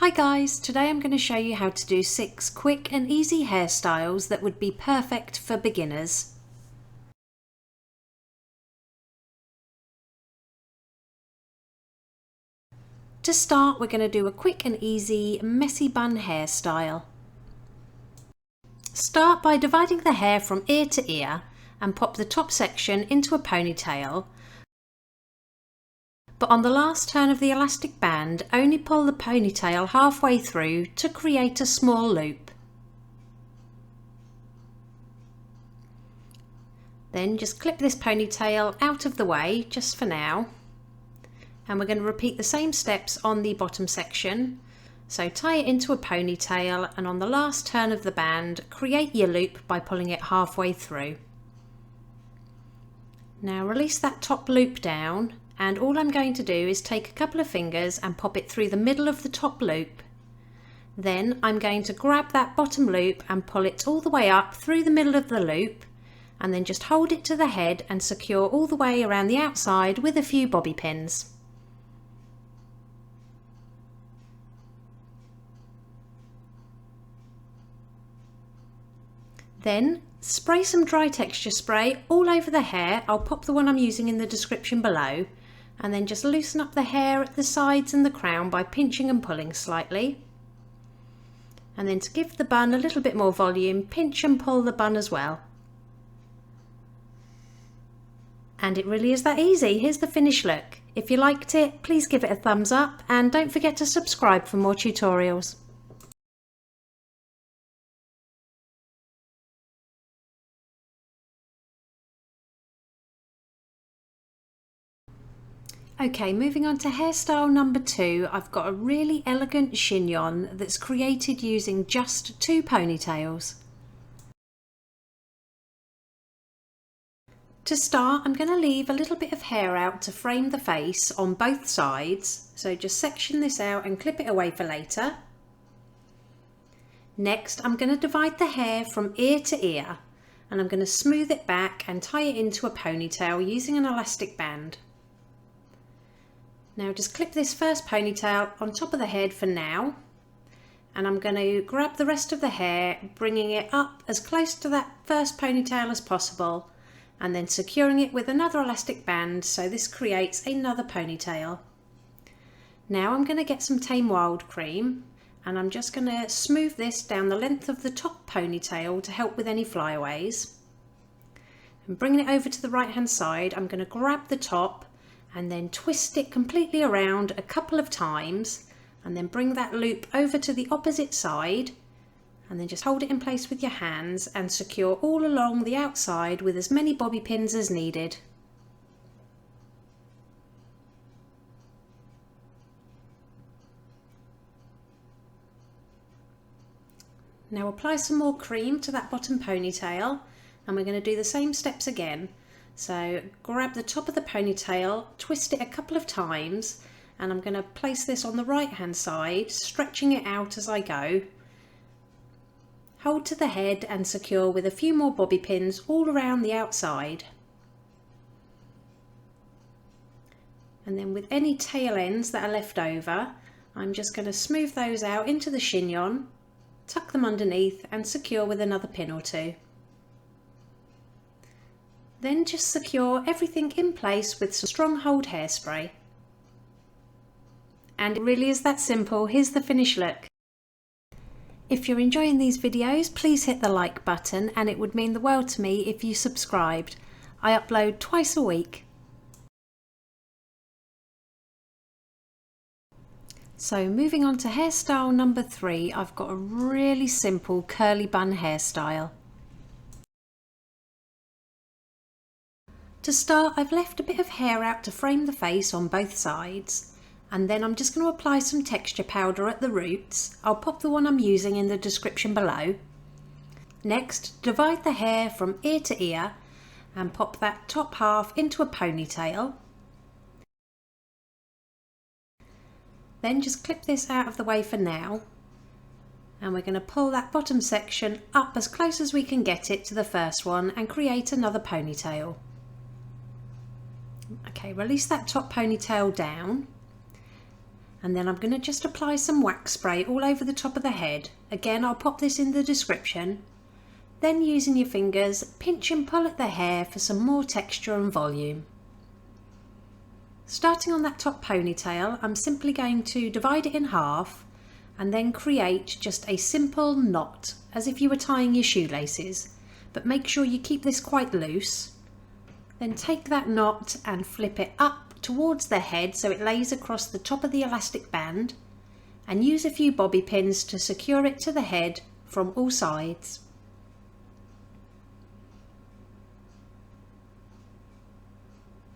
Hi guys, today I'm going to show you how to do 6 quick and easy hairstyles that would be perfect for beginners. To start, we're going to do a quick and easy messy bun hairstyle. Start by dividing the hair from ear to ear and pop the top section into a ponytail. But on the last turn of the elastic band, only pull the ponytail halfway through to create a small loop. Then just clip this ponytail out of the way, just for now. And we're going to repeat the same steps on the bottom section. So tie it into a ponytail and on the last turn of the band, create your loop by pulling it halfway through. Now release that top loop down. And all I'm going to do is take a couple of fingers and pop it through the middle of the top loop. Then I'm going to grab that bottom loop and pull it all the way up through the middle of the loop, and then just hold it to the head and secure all the way around the outside with a few bobby pins. Then spray some dry texture spray all over the hair. I'll pop the one I'm using in the description below. And then just loosen up the hair at the sides and the crown by pinching and pulling slightly. And then to give the bun a little bit more volume, pinch and pull the bun as well. And it really is that easy. Here's the finished look. If you liked it, please give it a thumbs up and don't forget to subscribe for more tutorials. Okay, moving on to hairstyle number 2, I've got a really elegant chignon that's created using just 2 ponytails. To start, I'm going to leave a little bit of hair out to frame the face on both sides, so just section this out and clip it away for later. Next, I'm going to divide the hair from ear to ear, and I'm going to smooth it back and tie it into a ponytail using an elastic band. Now just clip this first ponytail on top of the head for now, and I'm going to grab the rest of the hair, bringing it up as close to that first ponytail as possible, and then securing it with another elastic band so this creates another ponytail. Now I'm going to get some Tame Wild cream, and I'm just going to smooth this down the length of the top ponytail to help with any flyaways. And bringing it over to the right hand side, I'm going to grab the top and then twist it completely around a couple of times, and then bring that loop over to the opposite side, and then just hold it in place with your hands and secure all along the outside with as many bobby pins as needed. Now apply some more cream to that bottom ponytail, and we're going to do the same steps again. So grab the top of the ponytail, twist it a couple of times, and I'm going to place this on the right hand side, stretching it out as I go. Hold to the head and secure with a few more bobby pins all around the outside. And then with any tail ends that are left over, I'm just going to smooth those out into the chignon, tuck them underneath and secure with another pin or two. Then just secure everything in place with some strong hold hairspray. And it really is that simple. Here's the finished look. If you're enjoying these videos, please hit the like button, and it would mean the world to me if you subscribed. I upload twice a week. So moving on to hairstyle number 3, I've got a really simple curly bun hairstyle. To start, I've left a bit of hair out to frame the face on both sides, and then I'm just going to apply some texture powder at the roots. I'll pop the one I'm using in the description below. Next, divide the hair from ear to ear and pop that top half into a ponytail. Then just clip this out of the way for now, and we're going to pull that bottom section up as close as we can get it to the first one and create another ponytail. Okay, release that top ponytail down, And then I'm going to just apply some wax spray all over the top of the head. Again, I'll pop this in the description. Then using your fingers, pinch and pull at the hair for some more texture and volume. Starting on that top ponytail, I'm simply going to divide it in half and then create just a simple knot, as if you were tying your shoelaces, but make sure you keep this quite loose. Then take that knot and flip it up towards the head so it lays across the top of the elastic band, and use a few bobby pins to secure it to the head from all sides.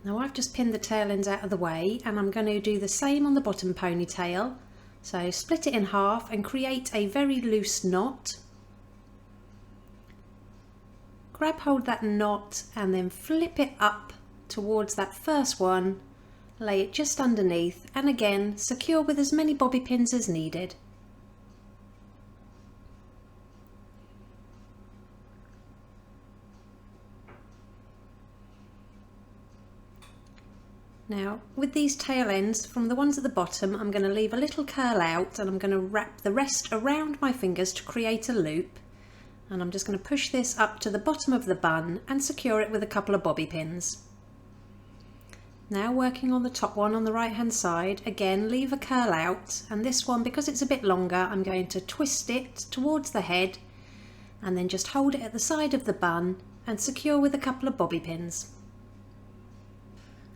Now I've just pinned the tail ends out of the way, and I'm going to do the same on the bottom ponytail. So split it in half and create a very loose knot. Grab hold that knot and then flip it up towards that first one, lay it just underneath, and again secure with as many bobby pins as needed. Now with these tail ends, from the ones at the bottom, I'm going to leave a little curl out, and I'm going to wrap the rest around my fingers to create a loop, and I'm just going to push this up to the bottom of the bun and secure it with a couple of bobby pins. Now working on the top one on the right hand side, again leave a curl out, and this one, because it's a bit longer, I'm going to twist it towards the head and then just hold it at the side of the bun and secure with a couple of bobby pins.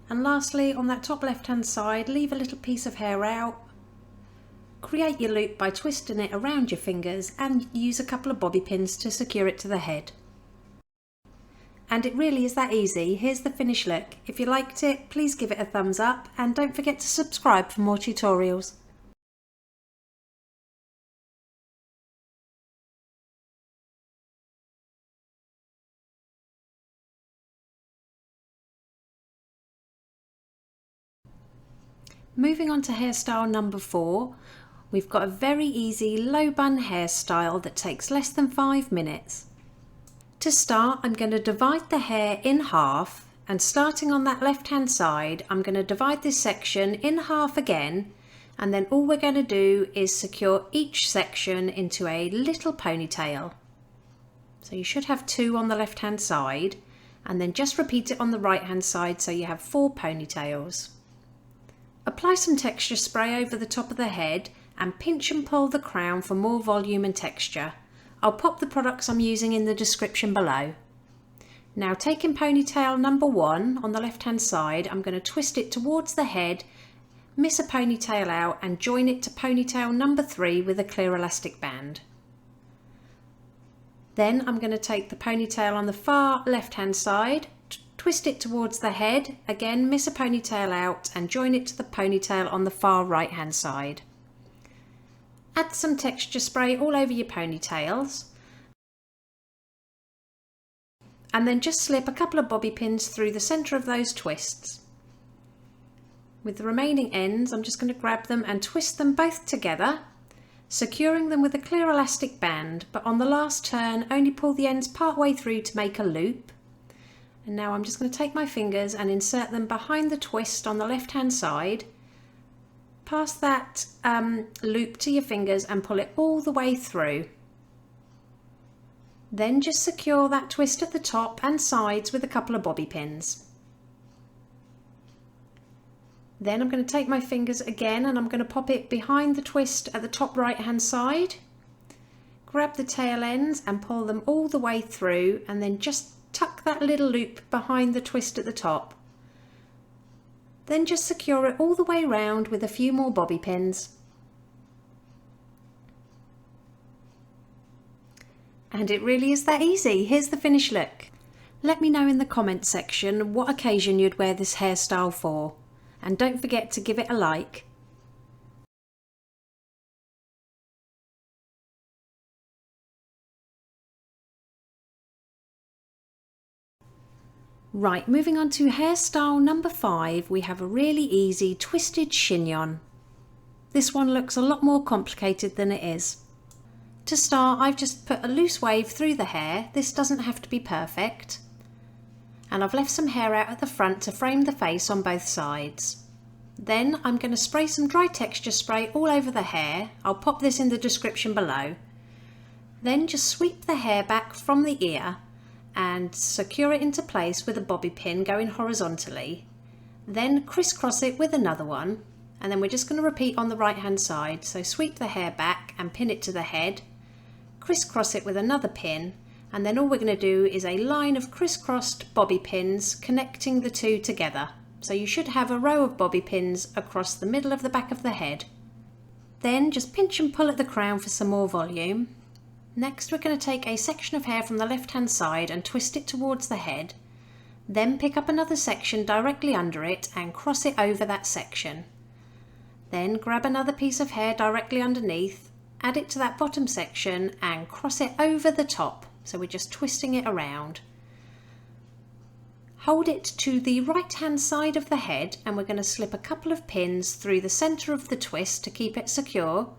And lastly, on that top left hand side, leave a little piece of hair out, create your loop by twisting it around your fingers, and use a couple of bobby pins to secure it to the head. And it really is that easy. Here's the finished look. If you liked it, please give it a thumbs up, and don't forget to subscribe for more tutorials. Moving on to hairstyle number 4, we've got a very easy low bun hairstyle that takes less than 5 minutes. To start, I'm going to divide the hair in half, and starting on that left hand side, I'm going to divide this section in half again, and then all we're going to do is secure each section into a little ponytail. So you should have 2 on the left hand side, and then just repeat it on the right hand side so you have 4 ponytails. Apply some texture spray over the top of the head and pinch and pull the crown for more volume and texture. I'll pop the products I'm using in the description below. Now taking ponytail number 1 on the left hand side, I'm going to twist it towards the head, miss a ponytail out, and join it to ponytail number 3 with a clear elastic band. Then I'm going to take the ponytail on the far left hand side, twist it towards the head, again miss a ponytail out, and join it to the ponytail on the far right hand side. Add some texture spray all over your ponytails, and then just slip a couple of bobby pins through the centre of those twists. With the remaining ends, I'm just going to grab them and twist them both together, securing them with a clear elastic band, but on the last turn only pull the ends part way through to make a loop. And now I'm just going to take my fingers and insert them behind the twist on the left hand side. Pass that loop to your fingers and pull it all the way through. Then just secure that twist at the top and sides with a couple of bobby pins. Then I'm going to take my fingers again and I'm going to pop it behind the twist at the top right hand side. Grab the tail ends and pull them all the way through, and then just tuck that little loop behind the twist at the top. Then just secure it all the way round with a few more bobby pins. And it really is that easy. Here's the finished look. Let me know in the comments section what occasion you'd wear this hairstyle for, and don't forget to give it a like. Right, moving on to hairstyle number 5, we have a really easy twisted chignon. This one looks a lot more complicated than it is. To start, I've just put a loose wave through the hair. This doesn't have to be perfect. And I've left some hair out at the front to frame the face on both sides. Then I'm going to spray some dry texture spray all over the hair. I'll pop this in the description below. Then just sweep the hair back from the ear and secure it into place with a bobby pin going horizontally. Then crisscross it with another one, and then we're just going to repeat on the right hand side. So sweep the hair back and pin it to the head, crisscross it with another pin, and then all we're going to do is a line of crisscrossed bobby pins connecting the two together. So you should have a row of bobby pins across the middle of the back of the head. Then just pinch and pull at the crown for some more volume. Next we're going to take a section of hair from the left hand side and twist it towards the head. Then pick up another section directly under it and cross it over that section. Then grab another piece of hair directly underneath, add it to that bottom section and cross it over the top. So we're just twisting it around. Hold it to the right hand side of the head and we're going to slip a couple of pins through the centre of the twist to keep it secure.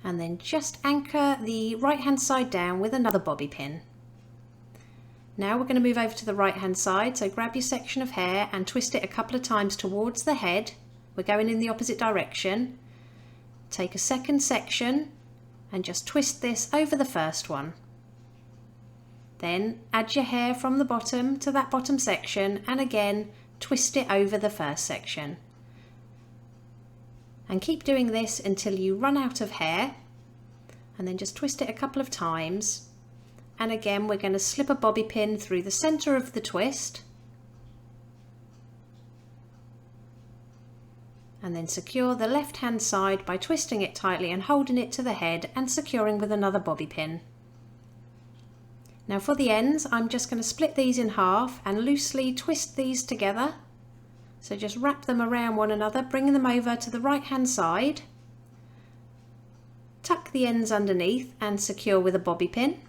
And then just anchor the right hand side down with another bobby pin. Now we're going to move over to the right hand side, so grab your section of hair and twist it a couple of times towards the head. We're going in the opposite direction. Take a second section and just twist this over the first one. Then add your hair from the bottom to that bottom section and again twist it over the first section. And keep doing this until you run out of hair, and then just twist it a couple of times. And again we're going to slip a bobby pin through the centre of the twist and then secure the left hand side by twisting it tightly and holding it to the head and securing with another bobby pin. Now for the ends I'm just going to split these in half and loosely twist these together. So just wrap them around one another, bringing them over to the right hand side. Tuck the ends underneath and secure with a bobby pin.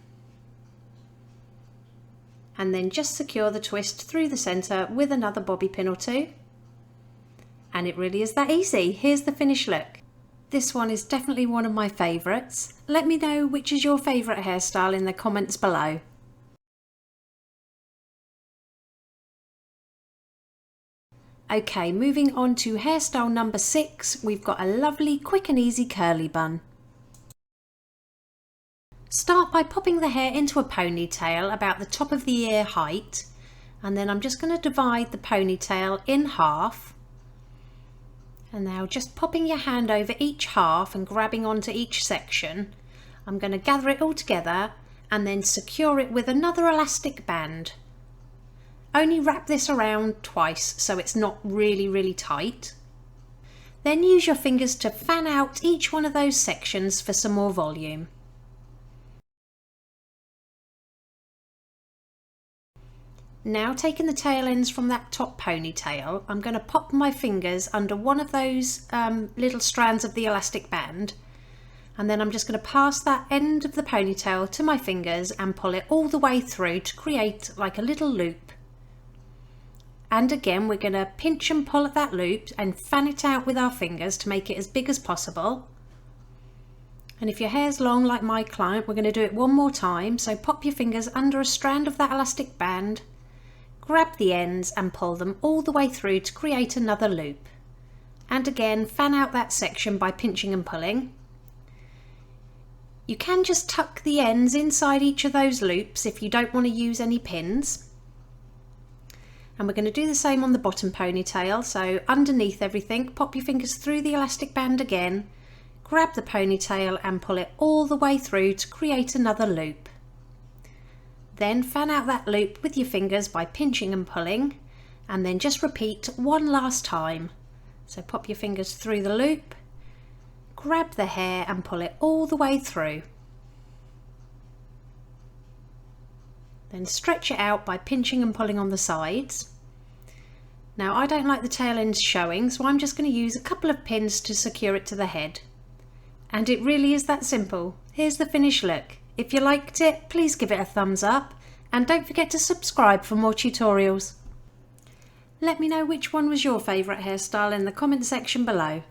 And then just secure the twist through the centre with another bobby pin or two. And it really is that easy. Here's the finished look. This one is definitely one of my favourites. Let me know which is your favourite hairstyle in the comments below. Okay, moving on to hairstyle number 6, we've got a lovely quick and easy curly bun. Start by popping the hair into a ponytail about the top of the ear height, and then I'm just going to divide the ponytail in half. And now just popping your hand over each half and grabbing onto each section, I'm going to gather it all together and then secure it with another elastic band. Only wrap this around twice so it's not really tight. Then use your fingers to fan out each one of those sections for some more volume. Now taking the tail ends from that top ponytail, I'm going to pop my fingers under one of those little strands of the elastic band, and then I'm just going to pass that end of the ponytail to my fingers and pull it all the way through to create like a little loop. And again we're going to pinch and pull at that loop and fan it out with our fingers to make it as big as possible. And if your hair's long like my client, we're going to do it one more time. So pop your fingers under a strand of that elastic band, grab the ends and pull them all the way through to create another loop. And again fan out that section by pinching and pulling. You can just tuck the ends inside each of those loops if you don't want to use any pins. And we're going to do the same on the bottom ponytail, so underneath everything, pop your fingers through the elastic band again, grab the ponytail and pull it all the way through to create another loop. Then fan out that loop with your fingers by pinching and pulling, and then just repeat one last time. So pop your fingers through the loop, grab the hair and pull it all the way through. Then stretch it out by pinching and pulling on the sides. Now I don't like the tail ends showing, so I'm just going to use a couple of pins to secure it to the head. And it really is that simple. Here's the finished look. If you liked it, please give it a thumbs up and don't forget to subscribe for more tutorials. Let me know which one was your favourite hairstyle in the comment section below.